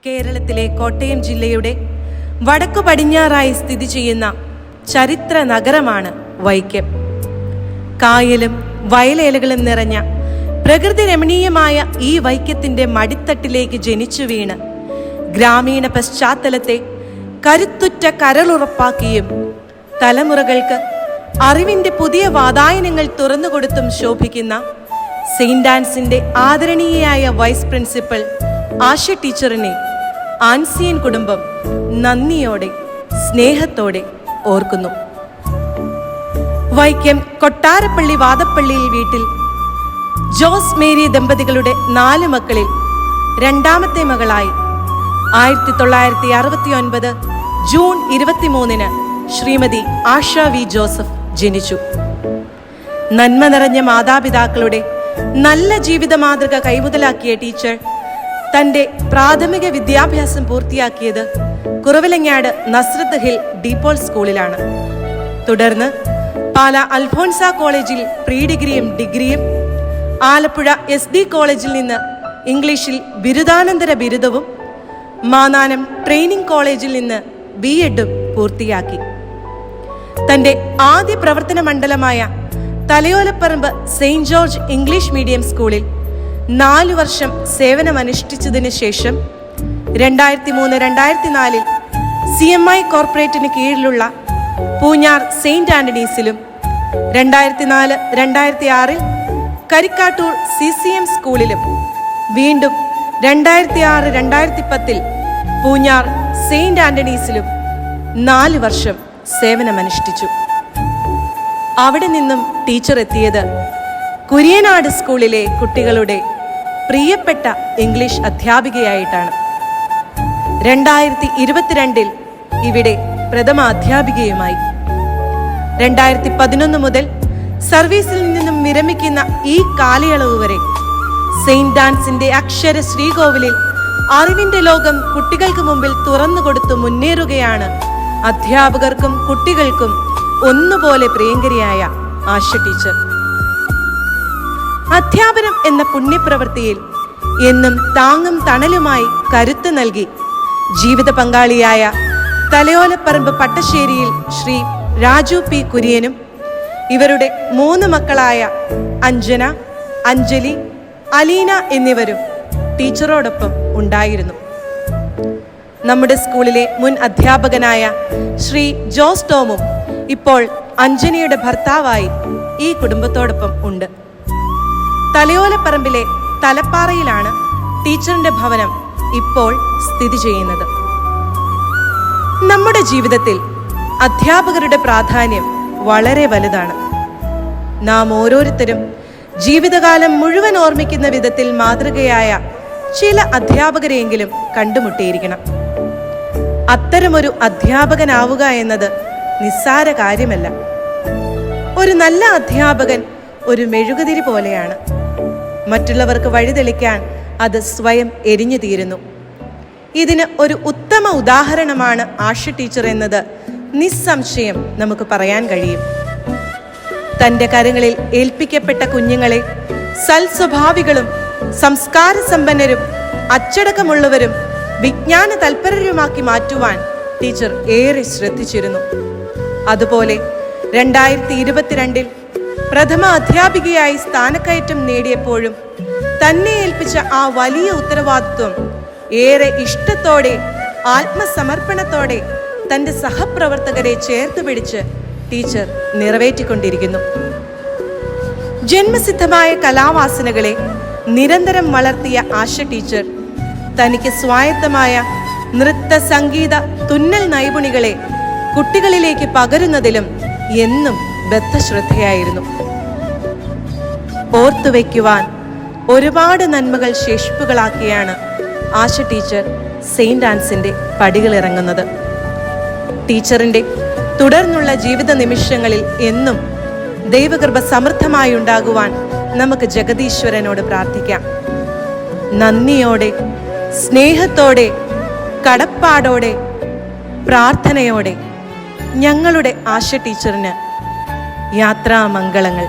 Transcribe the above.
കേരളത്തിലെ കോട്ടയം ജില്ലയുടെ വടക്കു പടിഞ്ഞാറായി സ്ഥിതി ചെയ്യുന്ന ചരിത്ര നഗരമാണ് വൈക്കം. കായലും വയലേലകളും നിറഞ്ഞ പ്രകൃതി രമണീയമായ ഈ വൈക്കത്തിന്റെ മടിത്തട്ടിലേക്ക് ജനിച്ചു വീണ് ഗ്രാമീണ പശ്ചാത്തലത്തെ കരുത്തുറ്റ കരളുറപ്പാക്കിയും തലമുറകൾക്ക് അറിവിന്റെ പുതിയ വാതായനങ്ങൾ തുറന്നുകൊടുത്തും ശോഭിക്കുന്ന സെയിന്റ് ആൻസിന്റെ ആദരണീയയായ വൈസ് പ്രിൻസിപ്പൽ ആശ ടീച്ചറിനെ ആൻസിയൻ കുടുംബം നന്ദിയോടെ സ്നേഹത്തോടെ ഓർക്കുന്നു. വൈക്കം കൊട്ടാരപ്പള്ളി വാദപ്പള്ളിയിൽ വീട്ടിൽ ജോസ് മേരി ദമ്പതികളുടെ 4 മക്കളിൽ രണ്ടാമത്തെ മകളായി 1969 ജൂൺ 23 ശ്രീമതി ആശ വി ജോസഫ് ജനിച്ചു. നന്മ നിറഞ്ഞ മാതാപിതാക്കളുടെ നല്ല ജീവിത മാതൃക കൈമുതലാക്കിയ ടീച്ചർ തൻ്റെ പ്രാഥമിക വിദ്യാഭ്യാസം പൂർത്തിയാക്കിയത് കുറവിലങ്ങാട് നസ്രത്ത് ഹിൽ ഡീപോൾ സ്കൂളിലാണ്. തുടർന്ന് പാല അൽഫോൻസ കോളേജിൽ പ്രീ ഡിഗ്രിയും ഡിഗ്രിയും, ആലപ്പുഴ SD കോളേജിൽ നിന്ന് ഇംഗ്ലീഷിൽ ബിരുദാനന്തര ബിരുദവും, മാന്നാനം ട്രെയിനിങ് കോളേജിൽ നിന്ന് B.Edഉം പൂർത്തിയാക്കി. തൻ്റെ ആദ്യ പ്രവർത്തന മണ്ഡലമായ Thalayolaparambu Saint George English medium സ്കൂളിൽ 4 വർഷം സേവനമനുഷ്ഠിച്ചതിന് ശേഷം 2003-2004 CMI കോർപ്പറേറ്റിന് കീഴിലുള്ള പൂഞ്ഞാർ സെയിന്റ് ആന്റണീസിലും 2004-2006 കരിക്കാട്ടൂർ CCM സ്കൂളിലും വീണ്ടും 2006-2010 പൂഞ്ഞാർ സെയിന്റ് ആന്റണീസിലും 4 വർഷം സേവനമനുഷ്ഠിച്ചു. അവിടെ നിന്നും ടീച്ചർ എത്തിയത് കുര്യനാട് സ്കൂളിലെ കുട്ടികളുടെ പ്രിയപ്പെട്ട ഇംഗ്ലീഷ് അധ്യാപികയായിട്ടാണ്. 2022 ഇവിടെ പ്രഥമ അധ്യാപികയുമായി. 2011 മുതൽ സർവീസിൽ നിന്നും വിരമിക്കുന്ന ഈ കാലയളവ് വരെ സെയിന്റ് ആൻസിന്റെ അക്ഷര ശ്രീകോവിലിൽ അറിവിന്റെ ലോകം കുട്ടികൾക്ക് മുമ്പിൽ തുറന്നുകൊടുത്തു മുന്നേറുകയാണ് അധ്യാപകർക്കും കുട്ടികൾക്കും ഒന്നുപോലെ പ്രിയങ്കരിയായ ആശ ടീച്ചർ. അധ്യാപനം എന്ന പുണ്യപ്രവൃത്തിയിൽ എന്നും താങ്ങും തണലുമായി കരുത്ത് നൽകി ജീവിത പങ്കാളിയായ തലയോലപ്പറമ്പ് പട്ടശ്ശേരിയിൽ ശ്രീ രാജു P. കുര്യനും ഇവരുടെ 3 മക്കളായ അഞ്ജന, അഞ്ജലി, അലീന എന്നിവരും ടീച്ചറോടൊപ്പം ഉണ്ടായിരുന്നു. നമ്മുടെ സ്കൂളിലെ മുൻ അധ്യാപകനായ ശ്രീ ജോസ് ടോമും ഇപ്പോൾ അഞ്ജനയുടെ ഭർത്താവായി ഈ കുടുംബത്തോടൊപ്പം ഉണ്ട്. തലയോലപ്പറമ്പിലെ തലപ്പാറയിലാണ് ടീച്ചറിന്റെ ഭവനം ഇപ്പോൾ സ്ഥിതി ചെയ്യുന്നത്. നമ്മുടെ ജീവിതത്തിൽ അധ്യാപകരുടെ പ്രാധാന്യം വളരെ വലുതാണ്. നാം ഓരോരുത്തരും ജീവിതകാലം മുഴുവൻ ഓർമ്മിക്കുന്ന വിധത്തിൽ മാതൃകയായ ചില അധ്യാപകരെയെങ്കിലും കണ്ടുമുട്ടിയിരിക്കണം. അത്തരമൊരു അധ്യാപകനാവുക എന്നത് നിസ്സാര കാര്യമല്ല. ഒരു നല്ല അധ്യാപകൻ ഒരു മെഴുകുതിരി പോലെയാണ്. മറ്റുള്ളവർക്ക് വഴിതെളിക്കാൻ അത് സ്വയം എരിഞ്ഞു തീരുന്നു. ഇതിന് ഒരു ഉത്തമ ഉദാഹരണമാണ് ആശ ടീച്ചർ എന്നത് നിസ്സംശയം നമുക്ക് പറയാൻ കഴിയും. തൻ്റെ കരങ്ങളിൽ ഏൽപ്പിക്കപ്പെട്ട കുഞ്ഞുങ്ങളെ സൽസ്വഭാവികളും സംസ്കാര സമ്പന്നരും അച്ചടക്കമുള്ളവരും വിജ്ഞാന തൽപരരുമാക്കി മാറ്റുവാൻ ടീച്ചർ ഏറെ ശ്രദ്ധിച്ചിരുന്നു. അതുപോലെ 2022 പ്രഥമ അധ്യാപികയായി സ്ഥാനക്കയറ്റം നേടിയപ്പോഴും തന്നെ ഏൽപ്പിച്ച ആ വലിയ ഉത്തരവാദിത്വം ഏറെ ഇഷ്ടത്തോടെ ആത്മസമർപ്പണത്തോടെ തൻ്റെ സഹപ്രവർത്തകരെ ചേർത്ത് പിടിച്ച് ടീച്ചർ നിറവേറ്റിക്കൊണ്ടിരിക്കുന്നു. ജന്മസിദ്ധമായ കലാവാസനകളെ നിരന്തരം വളർത്തിയ ആശ ടീച്ചർ തനിക്ക് സ്വായത്തമായ നൃത്ത, സംഗീത, തുന്നൽ നൈപുണികളെ കുട്ടികളിലേക്ക് പകരുന്നതിലും എന്നും ബദ്ധശ്രദ്ധയായിരുന്നു. ഓർത്തുവെക്കുവാൻ ഒരുപാട് നന്മകൾ ശേഷിപ്പുകളാക്കിയാണ് ആശ ടീച്ചർ സെയിന്റ് ആൻസിന്റെ പടികളിറങ്ങുന്നത്. ടീച്ചറിന്റെ തുടർന്നുള്ള ജീവിത നിമിഷങ്ങളിൽ എന്നും ദൈവകൃപ സമൃദ്ധമായി ഉണ്ടാകുവാൻ നമുക്ക് ജഗദീശ്വരനോട് പ്രാർത്ഥിക്കാം. നന്ദിയോടെ, സ്നേഹത്തോടെ, കടപ്പാടോടെ, പ്രാർത്ഥനയോടെ ഞങ്ങളുടെ ആശ ടീച്ചറിന് യാത്രാമംഗളങ്ങൾ.